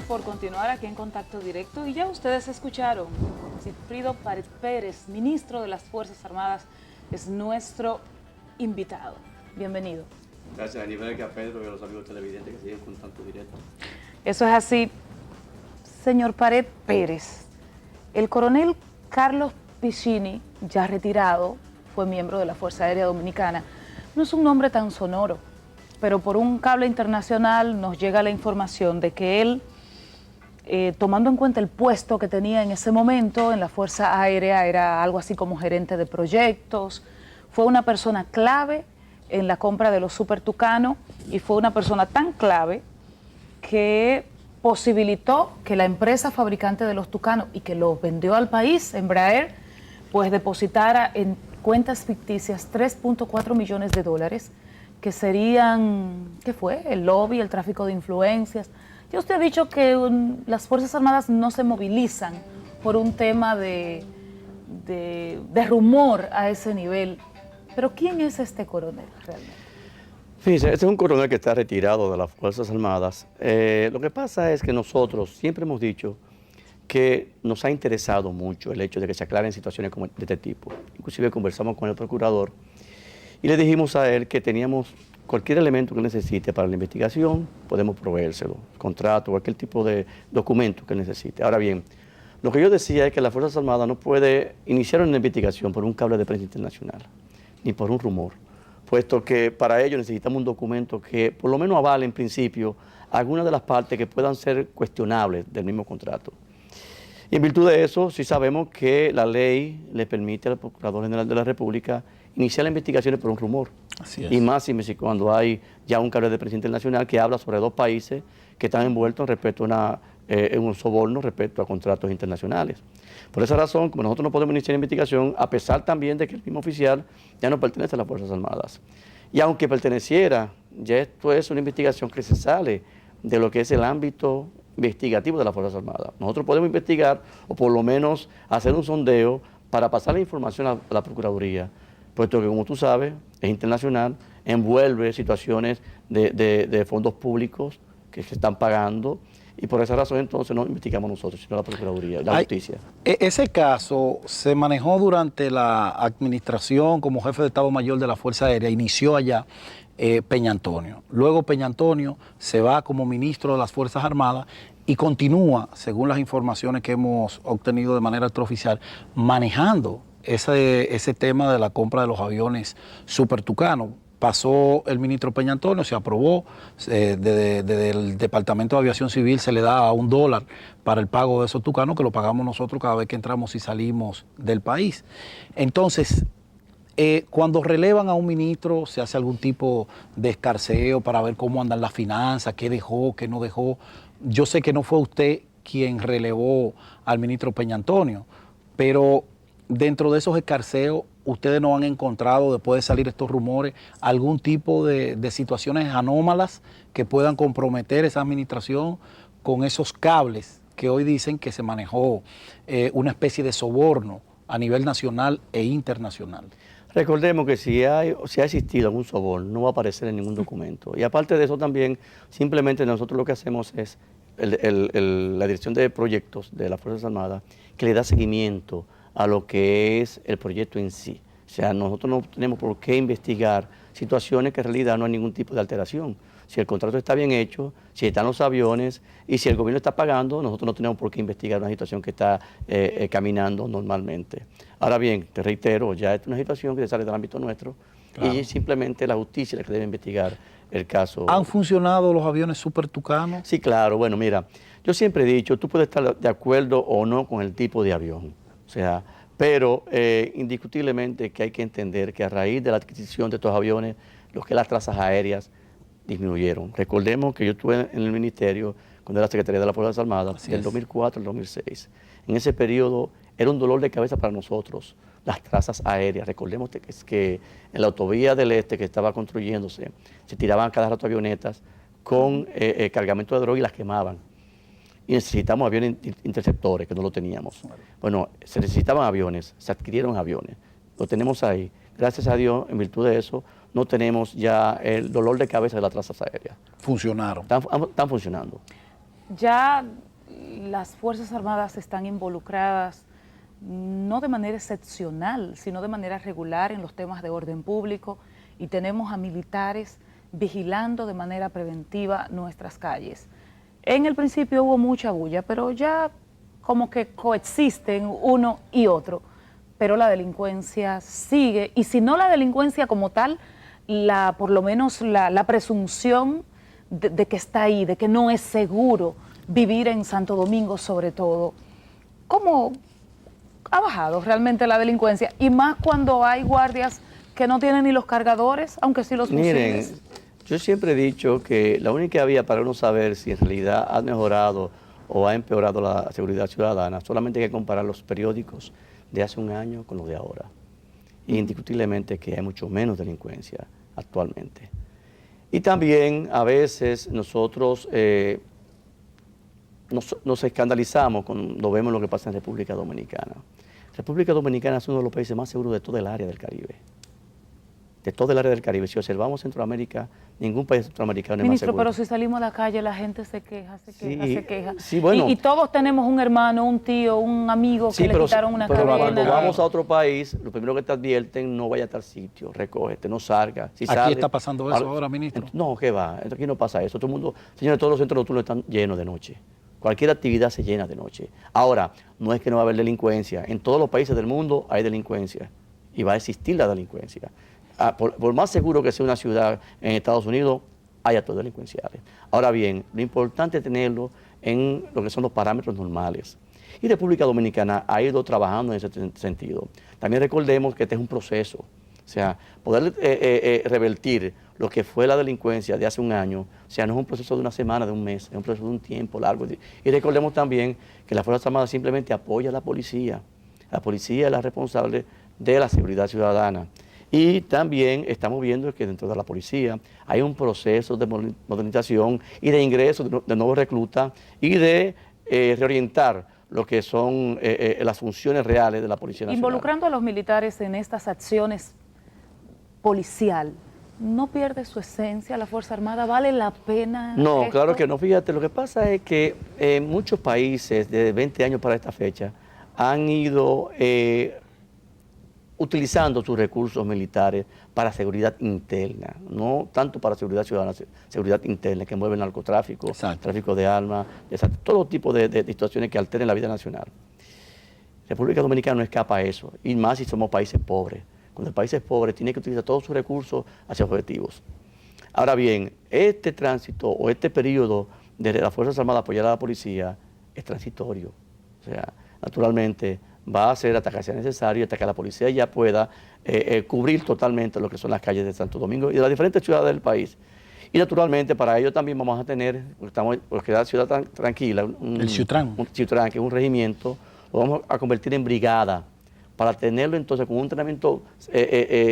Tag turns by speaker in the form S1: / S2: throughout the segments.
S1: por continuar aquí en Contacto Directo y ya ustedes escucharon, Sigfrido Pérez, ministro de las Fuerzas Armadas, es nuestro invitado. Bienvenido.
S2: Gracias, a nivel de Pedro y a los amigos televidentes que siguen Contacto Directo.
S1: Eso es así. Señor Pérez, el coronel Carlos Piccini, ya retirado, fue miembro de la Fuerza Aérea Dominicana. No es un nombre tan sonoro, pero por un cable internacional nos llega la información de que él, tomando en cuenta el puesto que tenía en ese momento en la Fuerza Aérea, era algo así como gerente de proyectos, fue una persona clave en la compra de los Super Tucano y fue una persona tan clave que posibilitó que la empresa fabricante de los Tucanos y que los vendió al país, Embraer, pues depositara en cuentas ficticias 3.4 millones de dólares, que serían, ¿qué fue? El lobby, el tráfico de influencias. Ya usted ha dicho que las Fuerzas Armadas no se movilizan por un tema de rumor a ese nivel. Pero ¿quién es este coronel realmente?
S2: Fíjense, este es un coronel que está retirado de las Fuerzas Armadas. Lo que pasa es que nosotros siempre hemos dicho que nos ha interesado mucho el hecho de que se aclaren situaciones como de este tipo. Inclusive conversamos con el procurador y le dijimos a él que teníamos cualquier elemento que necesite para la investigación, podemos proveérselo, contrato, cualquier tipo de documento que necesite. Ahora bien, lo que yo decía es que las Fuerzas Armadas no puede iniciar una investigación por un cable de prensa internacional, ni por un rumor, puesto que para ello necesitamos un documento que por lo menos avale en principio algunas de las partes que puedan ser cuestionables del mismo contrato. Y en virtud de eso, sí sabemos que la ley le permite al Procurador General de la República iniciar las investigaciones por un rumor.
S3: Así es.
S2: Y más si cuando hay ya un cable de prensa internacional que habla sobre dos países que están envueltos respecto a un soborno respecto a contratos internacionales. Por esa razón, como nosotros no podemos iniciar investigación, a pesar también de que el mismo oficial ya no pertenece a las Fuerzas Armadas. Y aunque perteneciera, ya esto es una investigación que se sale de lo que es el ámbito investigativo de las Fuerzas Armadas. Nosotros podemos investigar o por lo menos hacer un sondeo para pasar la información a la Procuraduría, puesto que, como tú sabes, es internacional, envuelve situaciones de fondos públicos que se están pagando, y por esa razón entonces no investigamos nosotros, sino la Procuraduría, la justicia.
S3: Ese caso se manejó durante la administración como jefe de Estado Mayor de la Fuerza Aérea, inició allá Peña Antonio. Luego Peña Antonio se va como ministro de las Fuerzas Armadas y continúa, según las informaciones que hemos obtenido de manera extraoficial, manejando ese tema de la compra de los aviones Super Tucano. Pasó el ministro Peña Antonio, se aprobó, desde el Departamento de Aviación Civil se le da $1 para el pago de esos tucanos, que lo pagamos nosotros cada vez que entramos y salimos del país. Entonces, cuando relevan a un ministro, se hace algún tipo de escarceo para ver cómo andan las finanzas, qué dejó, qué no dejó. Yo sé que no fue usted quien relevó al ministro Peña Antonio, pero dentro de esos escarceos, ¿ustedes no han encontrado, después de salir estos rumores, algún tipo de situaciones anómalas que puedan comprometer esa administración con esos cables que hoy dicen que se manejó una especie de soborno a nivel nacional e internacional?
S2: Recordemos que si ha existido algún soborno, no va a aparecer en ningún documento. Y aparte de eso también, simplemente nosotros lo que hacemos es la dirección de proyectos de las Fuerzas Armadas, que le da seguimiento a lo que es el proyecto en sí. O sea, nosotros no tenemos por qué investigar situaciones que en realidad no hay ningún tipo de alteración. Si el contrato está bien hecho, si están los aviones y si el gobierno está pagando, nosotros no tenemos por qué investigar una situación que está caminando normalmente. Ahora bien, te reitero, ya es una situación que sale del ámbito nuestro, claro, y simplemente la justicia es la que debe investigar el caso.
S3: ¿Han funcionado los aviones Super Tucano?
S2: Sí, claro. Bueno, mira, yo siempre he dicho, tú puedes estar de acuerdo o no con el tipo de avión, o sea, pero indiscutiblemente que hay que entender que a raíz de la adquisición de estos aviones, lo que las trazas aéreas disminuyeron. Recordemos que yo estuve en el ministerio cuando era Secretaría de las Fuerzas Armadas, del 2004 al 2006. En ese periodo era un dolor de cabeza para nosotros, las trazas aéreas. Recordemos que en la autovía del Este que estaba construyéndose, se tiraban cada rato avionetas con cargamento de droga y las quemaban. Y necesitamos aviones interceptores, que no lo teníamos. Bueno, se necesitaban aviones, se adquirieron aviones, lo tenemos ahí. Gracias a Dios, en virtud de eso, no tenemos ya el dolor de cabeza de las trazas aéreas.
S3: Funcionaron.
S2: Están funcionando.
S1: ya las Fuerzas Armadas están involucradas no de manera excepcional, sino de manera regular en los temas de orden público y tenemos a militares vigilando de manera preventiva nuestras calles. En el principio hubo mucha bulla, pero ya como que coexisten uno y otro, pero la delincuencia sigue, y si no la delincuencia como tal, por lo menos la presunción de que está ahí, de que no es seguro vivir en Santo Domingo sobre todo. ¿Cómo ha bajado realmente la delincuencia? Y más cuando hay guardias que no tienen ni los cargadores, aunque sí los fusiles.
S2: Miren, yo siempre he dicho que la única vía para uno saber si en realidad ha mejorado o ha empeorado la seguridad ciudadana, solamente hay que comparar los periódicos de hace un año con los de ahora. Y indiscutiblemente que hay mucho menos delincuencia actualmente. Y también a veces nosotros nos escandalizamos cuando vemos lo que pasa en República Dominicana. República Dominicana es uno de los países más seguros de todo el área del Caribe. De todo el área del Caribe. Si observamos Centroamérica, ningún país centroamericano es más seguro.
S1: Ministro, pero si salimos a la calle la gente se queja, se queja.
S2: Sí, bueno.
S1: Y todos tenemos un hermano, un tío, un amigo que le quitaron una cadena.
S2: Pero cuando vamos a otro país, lo primero que te advierten, no vaya a tal sitio, recógete, no salga. Si
S3: ¿Aquí
S2: sale,
S3: está pasando eso ahora, ministro?
S2: No, ¿qué va? Aquí no pasa eso. Todo el mundo, señores, todos los centros nocturnos están llenos de noche. Cualquier actividad se llena de noche. Ahora, no es que no va a haber delincuencia. En todos los países del mundo hay delincuencia y va a existir la delincuencia. Por más seguro que sea una ciudad en Estados Unidos, hay actos delincuenciales. Ahora bien, lo importante es tenerlo en lo que son los parámetros normales. Y República Dominicana ha ido trabajando en ese sentido. También recordemos que este es un proceso. O sea, poder revertir lo que fue la delincuencia de hace un año, o sea, no es un proceso de una semana, de un mes, es un proceso de un tiempo largo. Y recordemos también que las Fuerzas Armadas simplemente apoya a la policía. La policía es la responsable de la seguridad ciudadana. Y también estamos viendo que dentro de la policía hay un proceso de modernización y de ingreso de nuevos reclutas y de reorientar lo que son las funciones reales de la Policía Nacional.
S1: Involucrando a los militares en estas acciones policial, ¿no pierde su esencia la Fuerza Armada? ¿Vale la pena?
S2: No,
S1: esto?
S2: claro que no. Fíjate, lo que pasa es que muchos países de 20 años para esta fecha han ido utilizando sus recursos militares para seguridad interna, no tanto para seguridad ciudadana, seguridad interna, que mueve el narcotráfico,
S3: Exacto.
S2: tráfico de armas, todo tipo de situaciones que alteren la vida nacional. República Dominicana no escapa a eso, y más si somos países pobres. Cuando el país es pobre, tiene que utilizar todos sus recursos hacia objetivos. Ahora bien, este tránsito o este periodo de las Fuerzas Armadas apoyar a la policía es transitorio. O sea, naturalmente va a ser hasta que sea necesario, hasta que la policía ya pueda cubrir totalmente lo que son las calles de Santo Domingo y de las diferentes ciudades del país. Y naturalmente para ello también vamos a tener, porque la ciudad tranquila,
S3: El Ciutrán.
S2: Un Ciutrán, que es un regimiento, lo vamos a convertir en brigada para tenerlo entonces con un entrenamiento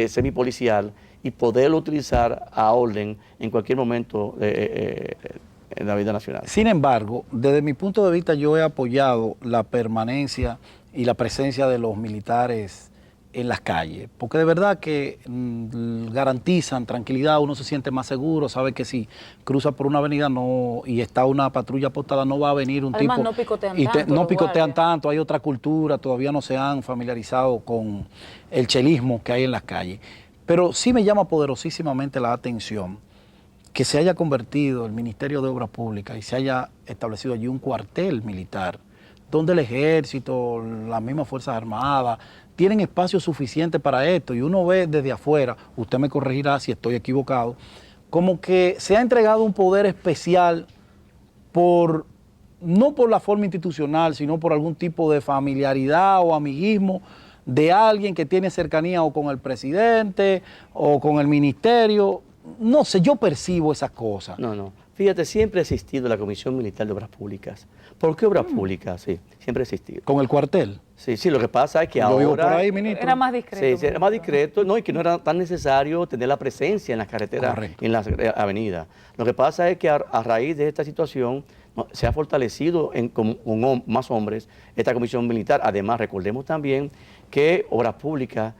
S2: semipolicial y poderlo utilizar a orden en cualquier momento en la vida nacional.
S3: Sin embargo, desde mi punto de vista yo he apoyado la permanencia y la presencia de los militares en las calles, porque de verdad que garantizan tranquilidad, uno se siente más seguro, sabe que si cruza por una avenida y está una patrulla apostada no va a venir un
S1: Además,
S3: tipo...
S1: no picotean
S3: y
S1: tanto
S3: no
S1: los
S3: picotean
S1: guardias.
S3: tanto, hay otra cultura, todavía no se han familiarizado con el chelismo que hay en las calles. Pero sí me llama poderosísimamente la atención que se haya convertido el Ministerio de Obras Públicas y se haya establecido allí un cuartel militar, donde el ejército, las mismas Fuerzas Armadas, tienen espacio suficiente para esto. Y uno ve desde afuera, usted me corregirá si estoy equivocado, como que se ha entregado un poder especial no por la forma institucional, sino por algún tipo de familiaridad o amiguismo de alguien que tiene cercanía o con el presidente o con el ministerio. No sé, yo percibo esas cosas.
S2: No. Fíjate, siempre ha existido la Comisión Militar de Obras Públicas. ¿Por qué Obras Públicas? Sí, siempre ha existido.
S3: ¿Con el cuartel?
S2: Sí, lo que pasa es que
S3: Yo
S2: ahora...
S3: vivo por ahí, ministro.
S1: Era más discreto.
S2: Sí, era más discreto, no, y que no era tan necesario tener la presencia en las carreteras,
S3: Correcto.
S2: en las avenidas. Lo que pasa es que a raíz de esta situación se ha fortalecido con más hombres esta comisión militar. Además, recordemos también que Obras Públicas,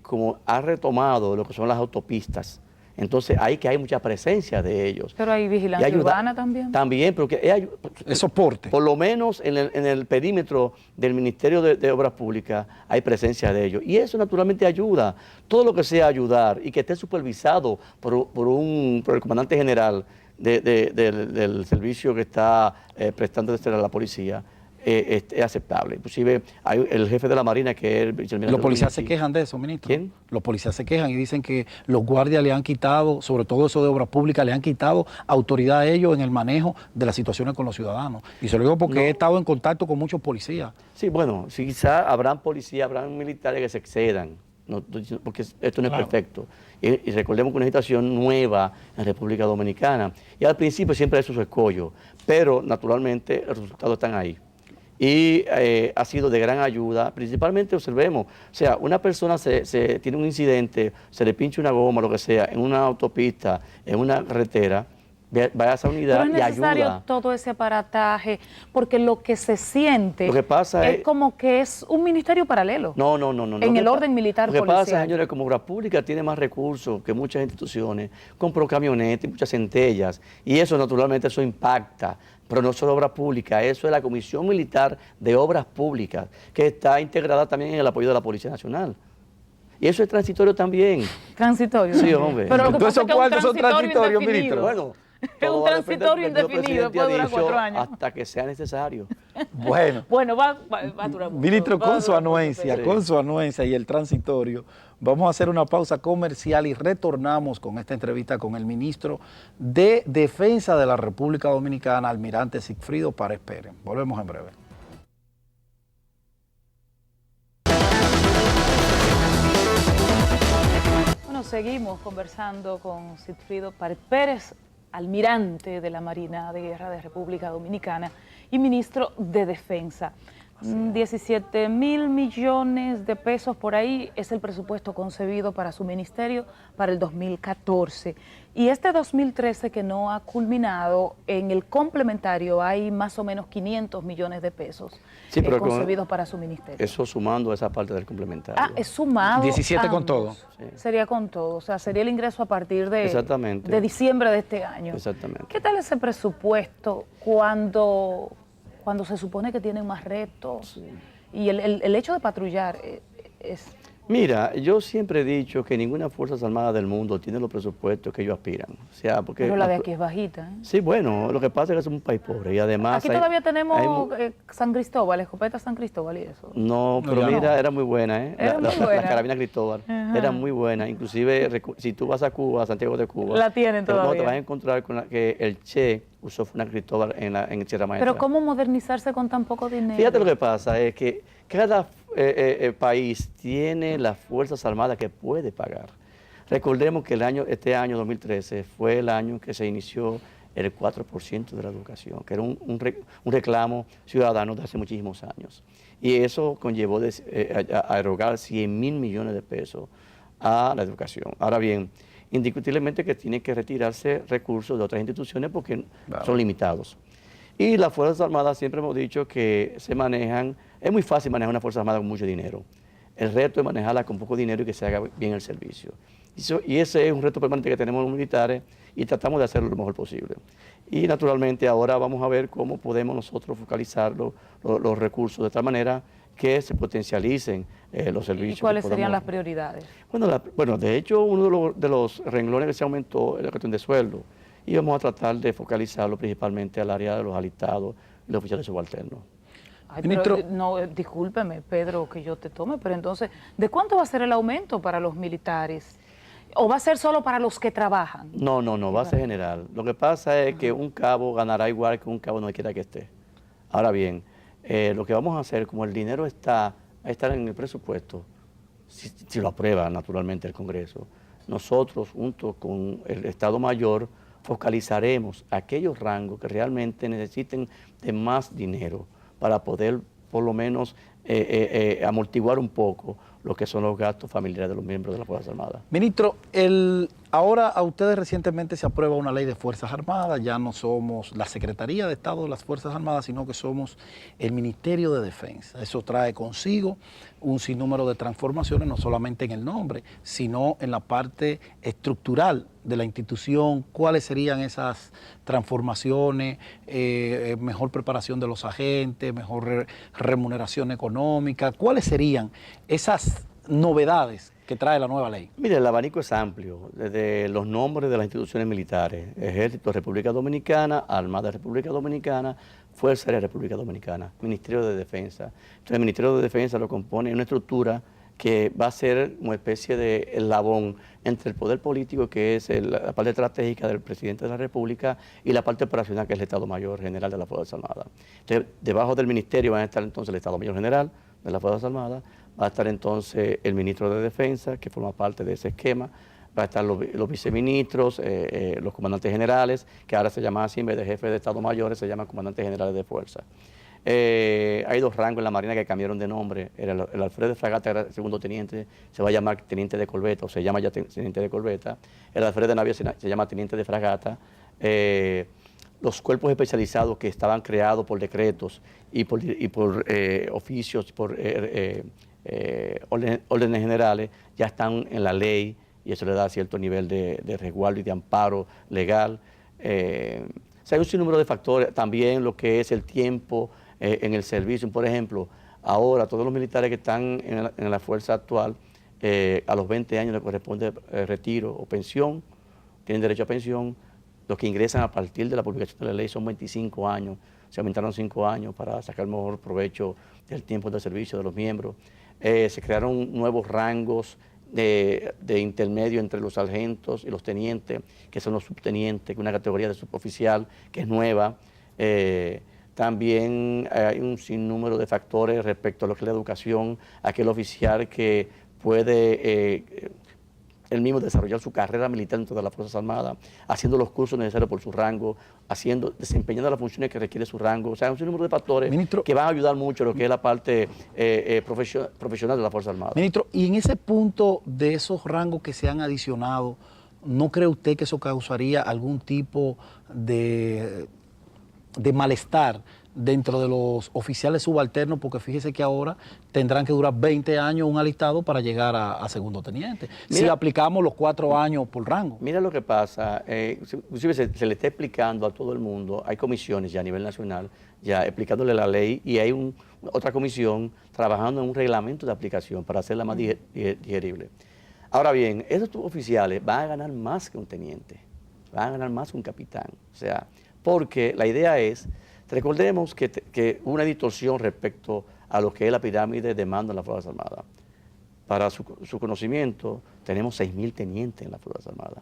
S2: como ha retomado lo que son las autopistas, Entonces, ahí que hay mucha presencia de ellos.
S1: Pero hay
S2: Y
S1: vigilancia urbana también.
S2: También, porque
S3: Es soporte.
S2: por lo menos en el perímetro del Ministerio de Obras Públicas hay presencia de ellos. Y eso naturalmente ayuda. Todo lo que sea ayudar y que esté supervisado por el comandante general del servicio que está prestando a la policía, es aceptable. Inclusive hay el jefe de la Marina, que es el vicealmirante.
S3: Los policías se quejan de eso, ministro.
S2: ¿Quién?
S3: Los policías se quejan y dicen que los guardias le han quitado, sobre todo eso de obras públicas, le han quitado autoridad a ellos en el manejo de las situaciones con los ciudadanos. Y se lo digo porque he estado en contacto con muchos policías.
S2: Sí, bueno, sí, quizá habrán policías, habrán militares que se excedan, porque esto no es perfecto. Y recordemos que una situación nueva en República Dominicana. Y al principio siempre hay sus escollos, pero naturalmente los resultados están ahí. Y ha sido de gran ayuda, principalmente observemos, o sea, una persona tiene un incidente, se le pincha una goma, lo que sea, en una autopista, en una carretera, vaya a esa unidad y ayuda.
S1: Pero es necesario todo ese aparataje, porque lo que se siente
S2: Lo que pasa
S1: es como que es un ministerio paralelo.
S2: No.
S1: En el orden militar
S2: policial. Lo que
S1: policial.
S2: pasa, señores, como Obras Públicas tiene más recursos que muchas instituciones, compró camionetas y muchas centellas, y eso naturalmente eso impacta. Pero no solo Obras Públicas, eso es la Comisión Militar de Obras Públicas, que está integrada también en el apoyo de la Policía Nacional. Y eso es transitorio también.
S1: Transitorio.
S2: Sí, hombre.
S1: Pero lo que
S3: Entonces,
S1: pasa es que
S3: ¿cuántos
S1: es un
S3: son transitorios,
S1: indefinido.
S3: ministro?
S2: Bueno,
S1: Es un
S2: todo va a depender
S1: transitorio
S2: del
S1: indefinido,
S2: presidente
S1: puede
S2: ha
S1: durar
S2: dicho
S1: 4 años.
S2: hasta que sea necesario.
S3: Bueno.
S1: Bueno, va a durar mucho.
S3: Ministro,
S1: Va a
S3: con su
S1: durar mucho,
S3: anuencia,
S1: Pedro.
S3: con su anuencia y el transitorio, vamos a hacer una pausa comercial y retornamos con esta entrevista con el ministro de Defensa de la República Dominicana, almirante Sigfrido Párez Pérez. Volvemos en breve.
S1: Bueno, seguimos conversando con Sigfrido Párez Pérez, almirante de la Marina de Guerra de República Dominicana y ministro de Defensa. 17.000 millones de pesos por ahí es el presupuesto concebido para su ministerio para el 2014. Y este 2013 que no ha culminado, en el complementario hay más o menos 500 millones de pesos
S2: Sí, pero
S1: concebidos para su ministerio.
S2: Eso sumando esa parte del complementario.
S1: Ah, es sumado.
S3: 17 con
S1: ambos.
S3: todo.
S2: Sí.
S1: Sería con todo, o sea, sería el ingreso a partir
S2: Exactamente.
S1: de diciembre de este año.
S2: Exactamente.
S1: ¿Qué tal ese presupuesto cuando se supone que tienen más retos? Y el hecho de patrullar es...
S2: Mira, yo siempre he dicho que ninguna Fuerzas Armadas del mundo tiene los presupuestos que ellos aspiran. O sea, porque
S1: Pero la de aquí es bajita, ¿eh?
S2: Sí, bueno, lo que pasa es que es un país pobre y además...
S1: Aquí todavía tenemos San Cristóbal, escopeta San Cristóbal y eso.
S2: No, pero
S3: ya
S2: mira,
S3: no.
S2: era muy buena, ¿eh?
S1: Era muy buena.
S2: La carabina Cristóbal era muy buena. Inclusive, si tú vas a Cuba, a Santiago de Cuba...
S1: La tienen
S2: No,
S1: todavía.
S2: te vas a encontrar con que el Che usó una Cristóbal en Sierra Maestra.
S1: Pero ¿cómo modernizarse con tan poco dinero?
S2: Fíjate lo que pasa, es que cada país tiene las Fuerzas Armadas que puede pagar. Recordemos que este año 2013 fue el año que se inició el 4% de la educación, que era un reclamo ciudadano de hace muchísimos años. Y eso conllevó a erogar 100.000 millones de pesos a la educación. Ahora bien, indiscutiblemente que tiene que retirarse recursos de otras instituciones porque son limitados. Y las Fuerzas Armadas siempre hemos dicho que se manejan, es muy fácil manejar una Fuerza Armada con mucho dinero. El reto es manejarla con poco dinero y que se haga bien el servicio. Y ese es un reto permanente que tenemos los militares y tratamos de hacerlo lo mejor posible. Y naturalmente ahora vamos a ver cómo podemos nosotros focalizar los recursos de tal manera que se potencialicen los servicios.
S1: ¿Y cuáles serían las prioridades?
S2: Bueno, de hecho, uno de los renglones que se aumentó es la cuestión de sueldo. Y vamos a tratar de focalizarlo principalmente al área de los alistados y los oficiales subalternos.
S1: Ay,
S3: Ministro.
S1: pero, no, discúlpeme, Pedro, que yo te tome, pero entonces, ¿de cuánto va a ser el aumento para los militares? ¿O va a ser solo para los que trabajan?
S2: No, va a ser general. Lo que pasa es que un cabo ganará igual que un cabo donde quiera que esté. Ahora bien, lo que vamos a hacer, como el dinero va a estar en el presupuesto, si lo aprueba naturalmente el Congreso, nosotros junto con el Estado Mayor focalizaremos aquellos rangos que realmente necesiten de más dinero para poder por lo menos amortiguar un poco lo que son los gastos familiares de los miembros de las Fuerzas Armadas.
S3: Ministro, Ahora a ustedes recientemente se aprueba una ley de Fuerzas Armadas, ya no somos la Secretaría de Estado de las Fuerzas Armadas, sino que somos el Ministerio de Defensa. Eso trae consigo un sinnúmero de transformaciones, no solamente en el nombre, sino en la parte estructural de la institución. ¿Cuáles serían esas transformaciones? Mejor preparación de los agentes, mejor remuneración económica. ¿Cuáles serían esas novedades que trae la nueva ley?
S2: Mire, el abanico es amplio, desde los nombres de las instituciones militares: Ejército de República Dominicana, Armada de República Dominicana, Fuerza Aérea de República Dominicana, Ministerio de Defensa. Entonces, el Ministerio de Defensa lo compone una estructura que va a ser una especie de eslabón entre el poder político, que es la parte estratégica del presidente de la República, y la parte operacional, que es el Estado Mayor General de las Fuerzas Armadas. Entonces, debajo del ministerio van a estar entonces el Estado Mayor General de las Fuerzas Armadas, va a estar entonces el ministro de Defensa, que forma parte de ese esquema, va a estar los viceministros, los comandantes generales, que ahora se llaman así, en vez de jefes de Estado Mayores, se llaman comandantes generales de fuerza. Hay dos rangos en la Marina que cambiaron de nombre. El alférez de fragata era segundo teniente, se va a llamar teniente de corbeta, o se llama ya teniente de corbeta. El alférez de navío se llama teniente de fragata. Los cuerpos especializados que estaban creados por decretos y por oficios, por órdenes generales, ya están en la ley, y eso le da cierto nivel de resguardo y de amparo legal. O sea, hay un sinnúmero de factores, también lo que es el tiempo en el servicio. Por ejemplo, ahora todos los militares que están en la fuerza actual, a los 20 años les corresponde retiro o pensión, tienen derecho a pensión. Los que ingresan a partir de la publicación de la ley son 25 años, se aumentaron 5 años para sacar mejor provecho del tiempo de servicio de los miembros. Se crearon nuevos rangos de intermedio entre los sargentos y los tenientes, que son los subtenientes, una categoría de suboficial que es nueva. También hay un sinnúmero de factores respecto a lo que es la educación. Aquel oficial que puede él mismo desarrollar su carrera militar dentro de las Fuerzas Armadas, haciendo los cursos necesarios por su rango, desempeñando las funciones que requiere su rango. O sea, hay un sinnúmero de factores, Ministro, que van a ayudar mucho a lo que es la parte profesional de las Fuerzas Armadas.
S3: Ministro, y en ese punto de esos rangos que se han adicionado, ¿no cree usted que eso causaría algún tipo de malestar dentro de los oficiales subalternos? Porque fíjese que ahora tendrán que durar 20 años un alistado para llegar a segundo teniente. Mira, si aplicamos los 4 años por rango.
S2: Mira lo que pasa, inclusive se le está explicando a todo el mundo, hay comisiones ya a nivel nacional, ya explicándole la ley, y hay otra comisión trabajando en un reglamento de aplicación para hacerla más digerible. Ahora bien, esos oficiales van a ganar más que un teniente, van a ganar más que un capitán. O sea, porque la idea es, recordemos que una distorsión respecto a lo que es la pirámide de mando en las Fuerzas Armadas. Para su conocimiento, tenemos 6.000 tenientes en las Fuerzas Armadas.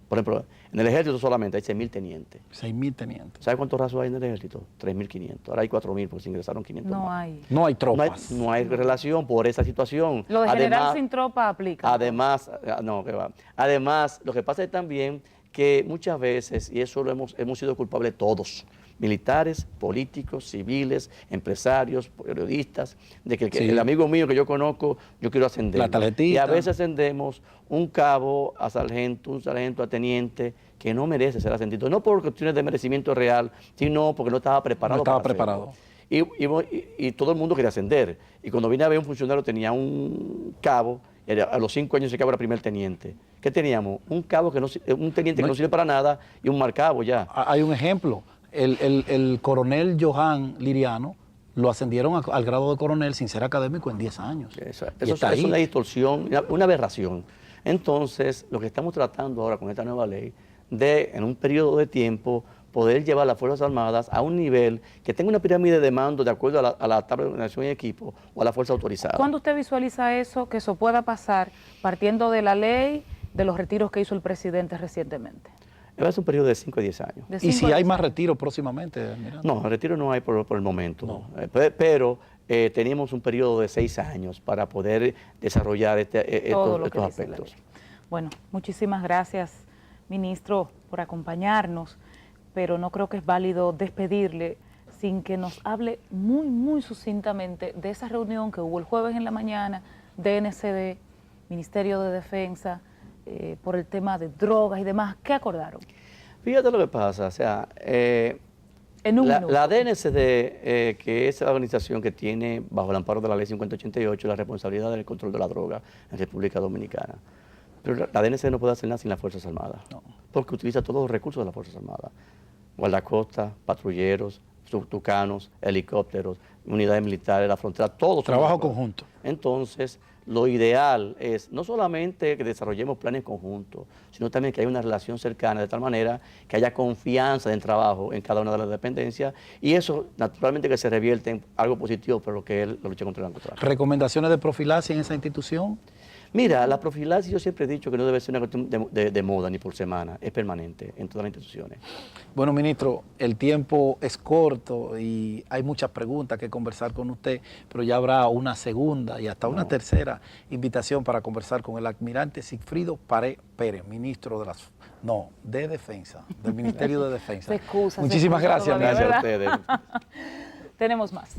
S2: Por ejemplo, en el Ejército solamente hay 6.000 tenientes.
S3: 6.000 tenientes.
S2: ¿Sabe cuántos rasos hay en el Ejército? 3.500. Ahora hay 4.000 porque se ingresaron 500
S1: no
S2: más.
S3: No hay tropas.
S2: No hay relación por esa situación.
S1: Lo de general sin tropa aplica.
S2: Además, no, que va. Además, lo que pasa es también que muchas veces, y eso lo hemos sido culpables todos, militares, políticos, civiles, empresarios, periodistas, de que el amigo mío que yo conozco, yo quiero ascender.
S3: La taletita.
S2: Y a veces ascendemos un cabo a sargento, un sargento a teniente, que no merece ser ascendido. No por cuestiones de merecimiento real, sino porque no estaba preparado.
S3: No estaba preparado.
S2: Y todo el mundo quería ascender. Y cuando vine a ver, un funcionario tenía un cabo, y a los 5 años ese cabo era primer teniente. ¿Qué teníamos? Un cabo un teniente que no sirve para nada y un marcabo ya.
S3: Hay un ejemplo. El coronel Johan Liriano lo ascendieron al grado de coronel sin ser académico en 10 años.
S2: Eso es una distorsión, una aberración. Entonces, lo que estamos tratando ahora con esta nueva ley, en un periodo de tiempo, poder llevar las Fuerzas Armadas a un nivel que tenga una pirámide de mando de acuerdo a la tabla de organización y equipo o a la fuerza autorizada.
S1: ¿Cuándo usted visualiza eso, que eso pueda pasar partiendo de la ley, de los retiros que hizo el presidente recientemente?
S2: Va a ser un periodo de 5 a 10 años.
S3: ¿Y si hay más retiros próximamente, Miranda?
S2: No, retiro no hay por el momento.
S3: No.
S2: Pero tenemos un periodo de 6 años para poder desarrollar estos aspectos.
S1: Bueno, muchísimas gracias, ministro, por acompañarnos, pero no creo que es válido despedirle sin que nos hable muy, muy sucintamente de esa reunión que hubo el jueves en la mañana, DNCD, Ministerio de Defensa, por el tema de drogas y demás. ¿Qué acordaron?
S2: Fíjate lo que pasa, o sea,
S1: En un minuto.
S2: la DNCD, que es la organización que tiene, bajo el amparo de la ley 5088, la responsabilidad del control de la droga en República Dominicana. Pero la DNCD no puede hacer nada sin las Fuerzas Armadas, porque utiliza todos los recursos de las Fuerzas Armadas. Guardacosta, patrulleros, tucanos, helicópteros, unidades militares, la frontera, todos.
S3: Trabajo conjunto.
S2: Entonces, lo ideal es no solamente que desarrollemos planes conjuntos, sino también que haya una relación cercana, de tal manera que haya confianza en el trabajo en cada una de las dependencias, y eso naturalmente que se revierte en algo positivo por lo que es la lucha contra el narcotráfico.
S3: ¿Recomendaciones de profilaxis en esa institución?
S2: Mira, la profilaxis yo siempre he dicho que no debe ser una cuestión de moda ni por semana, es permanente en todas las instituciones.
S3: Bueno, ministro, el tiempo es corto y hay muchas preguntas que conversar con usted, pero ya habrá una segunda y hasta una tercera invitación para conversar con el almirante Sigfrido Pared Pérez, ministro de Defensa, del Ministerio de Defensa.
S1: Se excusa,
S3: Muchísimas gracias,
S1: todavía,
S2: Gracias a
S1: ¿verdad?
S2: ustedes.
S1: Tenemos más.